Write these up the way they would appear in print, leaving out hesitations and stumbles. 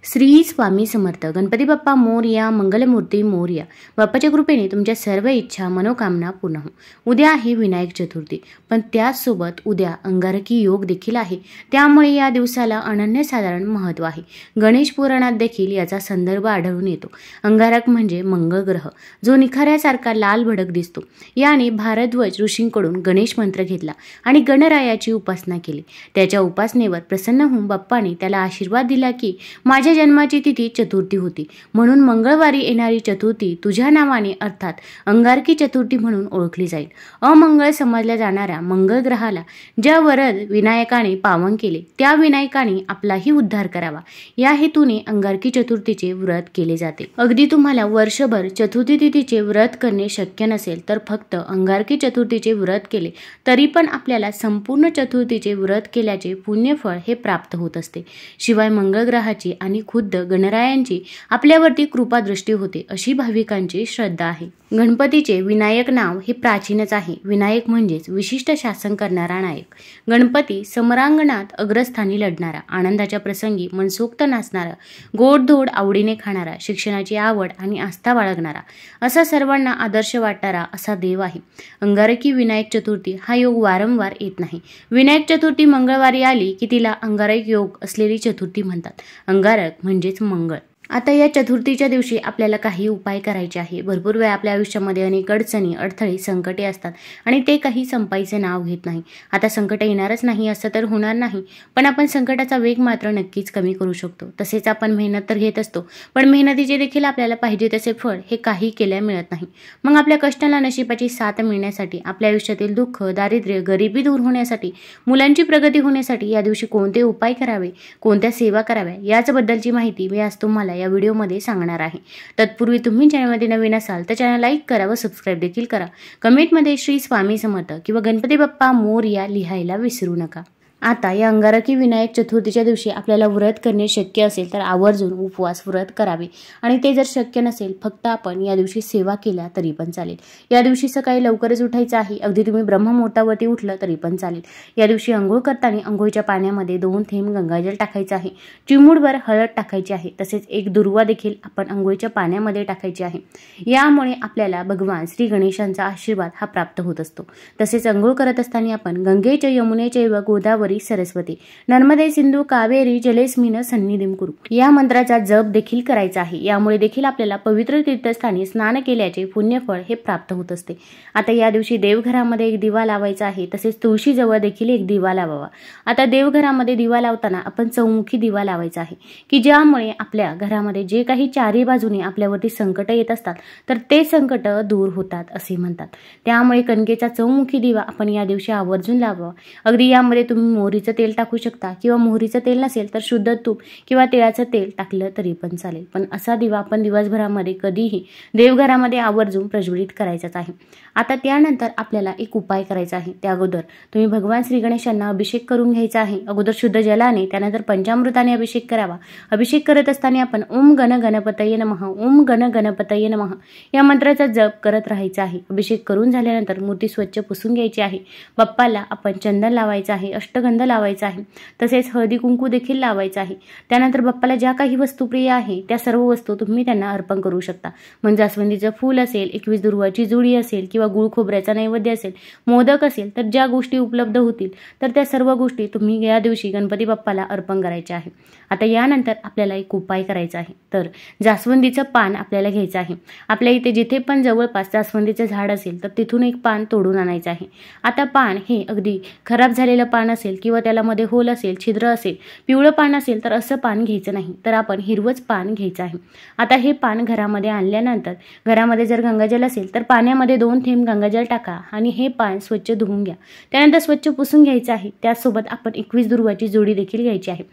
श्री स्वामी समर्थ. गणपती बाप्पा मोरया, मंगलमूर्ती मोरया. बाप्पाच्या कृपेने तुमच्या सर्व इच्छा मनोकामना पूर्ण हो. उद्या आहे विनायक चतुर्थी, पण त्याचसोबत उद्या अंगारकी योग देखील आहे. त्यामुळे या दिवसाला अनन्यसाधारण महत्त्व आहे. गणेश पुराणात देखील याचा संदर्भ आढळून येतो. अंगारक म्हणजे मंगळ ग्रह, जो निखाऱ्यासारखा लाल भडक दिसतो. याने भारद्वाज ऋषींकडून गणेश मंत्र घेतला आणि गणरायाची उपासना केली. त्याच्या उपासनेवर प्रसन्न होऊन बाप्पाने त्याला आशीर्वाद दिला की माझ्या जन्माची तिथी चतुर्थी होती, म्हणून मंगळवारी येणारी चतुर्थी तुझ्या नावाने अर्थात अंगारकी चतुर्थी म्हणून ओळखली जाईल. अमंगळ समजल्या जाणाऱ्या मंगळ ग्रहाला ज्या वरद विनायकाने पावन केले, त्या विनायकाने आपलाही उद्धार करावा या हेतूने अंगारकी चतुर्थीचे व्रत केले जाते. अगदी तुम्हाला वर्षभर चतुर्थी तिथीचे व्रत करणे शक्य नसेल तर फक्त अंगारकी चतुर्थीचे व्रत केले तरी पण आपल्याला संपूर्ण चतुर्थीचे व्रत केल्याचे पुण्यफळ हे प्राप्त होत असते. शिवाय मंगळ ग्रहाची आणि खुद्द गणरायांची आपल्यावरती कृपा दृष्टी होते अशी भाविकांची श्रद्धा आहे. गणपतीचे विनायक नाव हे प्राचीनच आहे. विनायक म्हणजेच विशिष्ट शासन करणारा नायक. गणपती समरांगणात अग्रस्थानी लढणारा, आनंदाच्या प्रसंगी मनसोक्त नाचणारा, गोडधोड आवडीने खाणारा, शिक्षणाची आवड आणि आस्था बाळगणारा, असा सर्वांना आदर्श वाटणारा असा देव आहे. अंगारकी विनायक चतुर्थी हा योग वारंवार येत नाही. विनायक चतुर्थी मंगळवारी आली की तिला अंगारक योग असलेली चतुर्थी म्हणतात. अंगारक म्हणजेच मंगळ. आता या चतुर्थीच्या दिवशी आपल्याला काही उपाय करायचे आहे. भरपूर वेळा आपल्या आयुष्यामध्ये अनेक अडचणी, अडथळे, संकटे असतात आणि ते काही संपायचे नाव घेत नाही. आता संकट येणारच नाही असं तर होणार नाही, पण आपण संकटाचा वेग मात्र नक्कीच कमी करू शकतो. तसेच आपण मेहनत तर घेत असतो, पण मेहनतीचे देखील आपल्याला पाहिजे तसे फळ हे काही केल्या मिळत नाही. मग आपल्या कष्टाला नशिबाची साथ मिळण्यासाठी, आपल्या आयुष्यातील दुःख, दारिद्र्य, गरिबी दूर होण्यासाठी, मुलांची प्रगती होण्यासाठी या दिवशी कोणते उपाय करावे, कोणत्या सेवा कराव्या याचबद्दलची माहिती मी आज तुम्हाला या व्हिडिओमध्ये सांगणार आहे. तत्पूर्वी तुम्ही चॅनलमध्ये नवीन असाल तर चॅनल लाईक करा व सबस्क्राईब देखील करा. कमेंटमध्ये श्री स्वामी समर्थ किंवा गणपती बाप्पा मोरया लिहायला विसरू नका. आता या अंगारकी विनायक चतुर्थीच्या दिवशी आपल्याला व्रत करणे शक्य असेल तर आवर्जून उपवास व्रत करावे आणि ते जर शक्य नसेल फक्त आपण या दिवशी सेवा केल्या तरी पण चालेल. या दिवशी सकाळी लवकरच उठायचं आहे. अगदी तुम्ही ब्रह्ममुहूर्तावरती उठलं तरी पण चालेल. या दिवशी अंघोळ करताना अंघोळीच्या पाण्यामध्ये 2 थेंब गंगाजल टाकायचं आहे. चिमूटभर हळद टाकायची आहे. तसेच एक दुर्वा देखील आपण अंघोळीच्या पाण्यामध्ये टाकायची आहे. यामुळे आपल्याला भगवान श्री गणेशांचा आशीर्वाद हा प्राप्त होत असतो. तसेच अंघोळ करत असताना आपण गंगेच्या, यमुनेच्या व गोदावरी, सरस्वती, नर्मदे, सिंधू, कावेरी जलेस्मिन सन्निधिं कुरु या मंत्राचा जप देखील करायचा आहे. यामुळे देखील आपल्याला पवित्र तीर्थस्थानी स्नान केल्याचे पुण्यफळ हे प्राप्त होत असते. आता या दिवशी देवघरामध्ये एक दिवा लावायचा आहे. तसेच तुळशीजवळ देखील एक दिवा लावावा. आता देवघरामध्ये दिवा लावताना आपण चौमुखी दिवा लावायचा आहे की ज्यामुळे आपल्या घरामध्ये जे काही चारी बाजूने आपल्यावरती संकट येत असतात तर ते संकट दूर होतात असे म्हणतात. त्यामुळे कणकेचा चौमुखी दिवा आपण या दिवशी आवर्जून लावावा. अगदी यामध्ये तुम्ही मोहरीचं तेल टाकू शकता किंवा मोहरीचं तेल नसेल तर शुद्ध तूप किंवा तिळाचं तेल टाकलं तरी पण चालेल. पण असा दिवा आपण दिवसभरामध्ये कधीही देवघरामध्ये आवर्जून प्रज्वलित करायचाच आहे. आता त्यानंतर आपल्याला एक उपाय करायचा आहे. त्या अगोदर तुम्ही भगवान श्री गणेशांना अभिषेक करून घ्यायचा आहे. अगोदर शुद्ध जलाने, त्यानंतर पंचामृताने अभिषेक करावा. अभिषेक करत असताना आपण ओम गण गणपतये नमः, ओम गण गणपतये नमः या मंत्राचा जप करत राहायचा आहे. अभिषेक करून झाल्यानंतर मूर्ती स्वच्छ पुसून घ्यायची आहे. बाप्पाला आपण चंदन लावायचं आहे, अष्टगंध लावायचा आहे. तसेच हळदी कुंकू देखील लावायचं आहे. त्यानंतर बाप्पाला ज्या काही वस्तू प्रिय आहे त्या सर्व वस्तू तुम्ही त्यांना अर्पण करू शकता. म्हणजे जास्वंदीचं फूल असेल, 21 दुर्वाची जुडी असेल किंवा गुळ खोबऱ्याचा नैवेद्य असेल, मोदक असेल, तर ज्या गोष्टी उपलब्ध होतील तर त्या सर्व गोष्टी तुम्ही या दिवशी गणपती बाप्पाला अर्पण करायच्या आहे. आता यानंतर आपल्याला एक उपाय करायचा आहे. तर जास्वंदीचं पान आपल्याला घ्यायचं आहे. आपल्या इथे जिथे पण जवळपास जास्वंदीचं झाड असेल तर तिथून एक पान तोडून आणायचं आहे. आता पान हे अगदी खराब झालेलं पान असेल किंवा त्याला मध्ये होल असेल, छिद्र असेल, पिवळं पान असेल तर असं पान घ्यायचं नाही, तर आपण हिरवंच पान घ्यायचं आहे. आता हे पान घरामध्ये आणल्यानंतर घरामध्ये जर गंगाजल असेल तर पाण्यामध्ये 2 थेंब गंगाजल टाका आणि हे पान स्वच्छ धुवून घ्या. त्यानंतर स्वच्छ पुसून घ्यायचं आहे. त्याचसोबत आपण 21 दुर्वाची जोडी देखील घ्यायची आहे.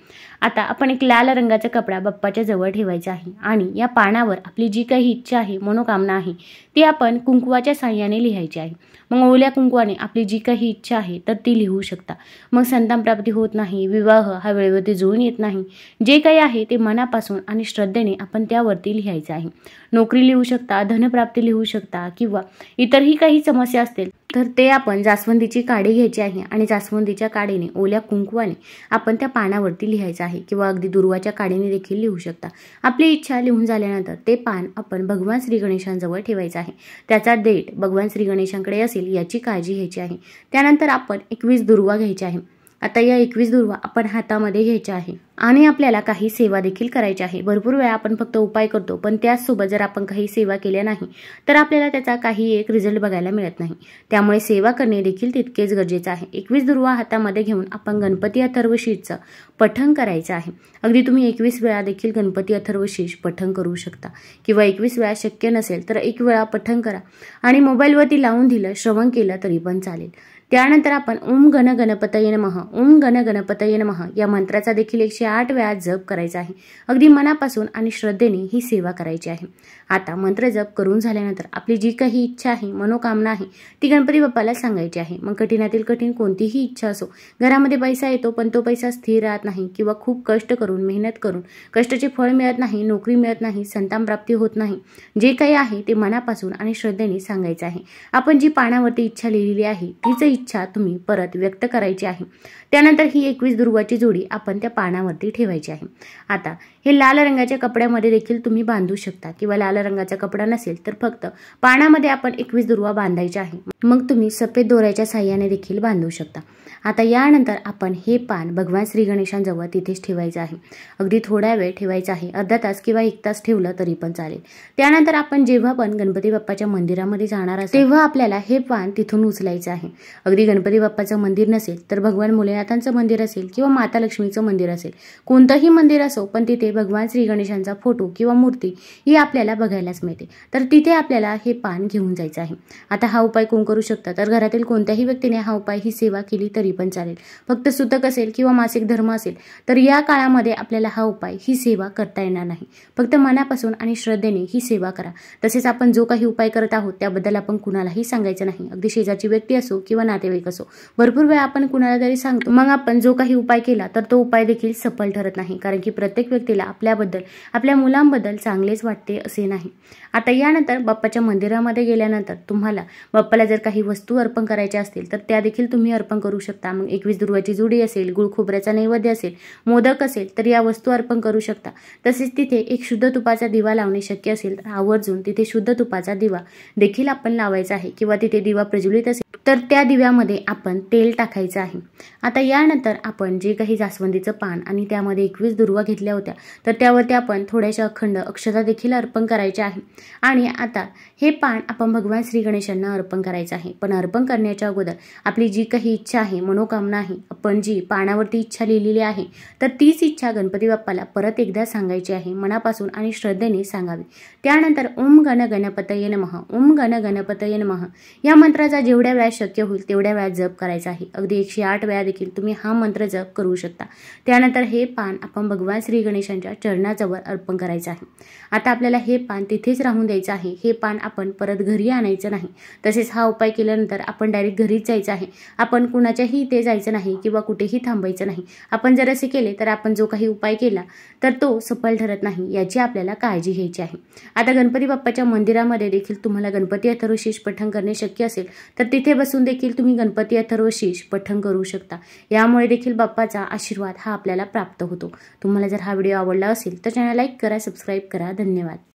आता आपण एक लाल रंगाचा कपडा बाप्पाच्या जवळ ठेवायचा आहे आणि या पानावर आपली जी काही इच्छा आहे, मनोकामना आहे ती आपण कुंकवाच्या साहाय्याने लिहायची आहे. मग ओल्या कुंकवाने आपली जी काही इच्छा आहे तर ती लिहू शकता. मग संतान प्राप्ती होत नाही, विवाह हा वेळेवरती जुळून येत नाही, जे काही आहे ते मनापासून आणि श्रद्धेने आपण त्यावरती लिहायचं आहे. नोकरी लिहू शकता, धनप्राप्ती लिहू शकता किंवा इतरही काही समस्या असतील तर ते आपण जास्वंदीची काडी घ्यायची आहे आणि जास्वंदीच्या काडीने ओल्या कुंकवाने आपण त्या पानावरती लिहायचं आहे किंवा अगदी दुर्वाच्या काडीने देखील लिहू शकता। आपली इच्छा लिहून झाल्यानंतर ते पान आपण भगवान श्री गणेशांजवळ ठेवायचं आहे। त्याचा देठ भगवान श्री गणेशांकडे असेल याची काळजी घ्यायची आहे। त्यानंतर आपण 21 दुर्वा घ्यायच्या आहे। आता या 21 दुर्वा आपण हातामध्ये घ्यायच्या आहे आणि आपल्याला काही सेवा देखील करायची आहे। भरपूर वेळा आपण फक्त उपाय करतो पण त्याचसोबत जर आपण काही सेवा केल्या नाही तर आपल्याला त्याचा काही एक रिझल्ट बघायला मिळत नाही। त्यामुळे सेवा करणे देखील तितकेच गरजेचे आहे। 21 दुर्वा हातामध्ये घेऊन आपण गणपती अथर्वशीर्षचं पठण करायचं आहे। अगदी तुम्ही 21 वेळा देखील गणपती अथर्वशीर्ष पठण करू शकता किंवा 21 वेळा शक्य नसेल तर 1 वेळा पठण करा आणि मोबाईलवरती लावून दिलं, श्रवण केलं तरी पण चालेल। त्यानंतर आपण ओम गण गणपतये नमः, ओम गण गणपतये नमः या मंत्राचा देखील 108 वेळा जप करायचा आहे। अगदी मनापासून आणि श्रद्धेने ही सेवा करायची आहे। आता मंत्र जप करून झाल्यानंतर आपली जी काही इच्छा आहे, मनोकामना आहे ती गणपती बाप्पाला सांगायची आहे। मग कठीणातील कठीण कोणतीही इच्छा असो, घरामध्ये पैसा येतो पण तो पैसा स्थिर राहत नाही किंवा खूप कष्ट करून मेहनत करून कष्टाचे फळ मिळत नाही, नोकरी मिळत नाही, संतान प्राप्ती होत नाही, जे काही आहे ते मनापासून आणि श्रद्धेने सांगायचं आहे। आपण जी पानावरती इच्छा लिहिलेली आहे तीच इच्छा तुम्ही परत व्यक्त करायची आहे। त्यानंतर ही 21 दुर्वाची जोडी आपण त्या पानावरती ठेवायची आहे। आता हे लाल रंगाच्या कपड्यामध्ये देखील तुम्ही बांधू शकता किंवा लाल रंगाचा कपडा नसेल तर फक्त पानामध्ये आपण 21 दुर्वा बांधायच्या आहे। मग तुम्ही सफेद दोऱ्याच्या साहाय्याने देखील बांधू शकता। आता यानंतर आपण हे पान भगवान श्री गणेशांजवळ तिथेच ठेवायचं आहे। अगदी थोडा वेळ ठेवायचा आहे, अर्धा तास किंवा 1 तास ठेवलं तरी पण चालेल। त्यानंतर आपण जेव्हा पण गणपती बाप्पाच्या मंदिरामध्ये जाणार असेल तेव्हा आपल्याला हे पान तिथून उचलायचं आहे। अगदी गणपती बाप्पाचं मंदिर नसेल तर भगवान भोलेनाथांचं मंदिर असेल किंवा माता लक्ष्मीचं मंदिर असेल, कोणतंही मंदिर असो पण तिथे भगवान श्री गणेशांचा फोटो किंवा मूर्ती ही आपल्याला बघायलाच मिळते, तर तिथे आपल्याला हे पान घेऊन जायचं आहे। आता हा उपाय कोण करू शकता तर घरातील कोणत्याही व्यक्तीने हा उपाय ही सेवा केली तरी पण चालेल। फक्त सुतक असेल किंवा मासिक धर्म असेल तर या काळामध्ये आपल्याला हा उपाय ही सेवा करता येणार नाही। फक्त मनापासून आणि श्रद्धेने ही सेवा करा। तसेच आपण जो काही उपाय करत आहोत त्याबद्दल आपण कुणालाही सांगायचं नाही। अगदी शेजारची व्यक्ती असो किंवा नातेवाईक असो, भरपूर वेळा आपण कुणाला तरी सांगतो मग आपण जो काही उपाय केला तर तो उपाय देखील सफल ठरत नाही, कारण की प्रत्येक व्यक्तीला आपल्याबद्दल, आपल्या मुलांबद्दल चांगलेच वाटते असे नाही। आता यानंतर बाप्पाच्या मंदिरामध्ये गेल्यानंतर तुम्हाला बाप्पाला जर काही वस्तू अर्पण करायच्या असतील तर त्या देखील तुम्ही अर्पण करू शकता। मग 21 दुर्वाची जोडी असेल, गुळ खोबऱ्याचा नैवेद्य असेल, मोदक असेल तर या वस्तू अर्पण करू शकता। तसेच तिथे एक शुद्ध तुपाचा दिवा लावणे शक्य असेल तर आवर्जून तिथे शुद्ध तुपाचा दिवा देखील आपण लावायचा आहे किंवा तिथे दिवा प्रज्वलित असेल तर त्या दिव्यामध्ये आपण तेल टाकायचं आहे। आता यानंतर आपण जे काही जास्वंदीचं पान आणि त्यामध्ये 21 दुर्वा घेतल्या होत्या तर त्यावरती आपण थोड्याशा अखंड अक्षता देखील अर्पण करायच्या आहे आणि आता हे पान आपण भगवान श्री गणेशांना अर्पण करायचं आहे। पण अर्पण करण्याच्या अगोदर आपली जी काही इच्छा आहे, मनोकामना आहे, आपण जी पानावरती इच्छा लिहिलेली आहे तर तीच इच्छा गणपती बाप्पाला परत एकदा सांगायची आहे, मनापासून आणि श्रद्धेने सांगावी। त्यानंतर ओम गण गणपतये नमः, ओम गण गणपतये नमः या मंत्राचा जेवढ्या वेळा शक्य होईल तेवढ्या वेळा जप करायचा आहे। अगदी 108 वेळा देखील तुम्ही हा मंत्र जप करू शकता। त्यानंतर हे पान आपण भगवान श्री गणेशांच्या चरणाजवळ अर्पण करायचं आहे। आता आपल्याला हे पान तिथेच राहून द्यायचं आहे। हे पान आपण परत घरी आणायचं नाही। तसेच हा उपाय केल्यानंतर आपण डायरेक्ट घरीच जायचं आहे। आपण कुणाच्याही इथे जायचं नाही किंवा कुठेही थांबायचं नाही। आपण जर असे केले तर आपण जो काही उपाय केला तर तो सफल ठरत नाही, याची आपल्याला काळजी घ्यायची आहे। आता गणपती बाप्पाच्या मंदिरामध्ये देखील तुम्हाला गणपती अथर्वशीर्ष पठण करणे शक्य असेल तर तिथे बसून देखील तुम्ही गणपती अथर्वशीर्ष पठण करू शकता। यामुळे देखील बाप्पाचा आशीर्वाद हा आपल्याला प्राप्त होतो। तुम्हाला जर हा व्हिडिओ आवडला असेल तर चॅनल लाईक करा, सबस्क्राईब करा। धन्यवाद।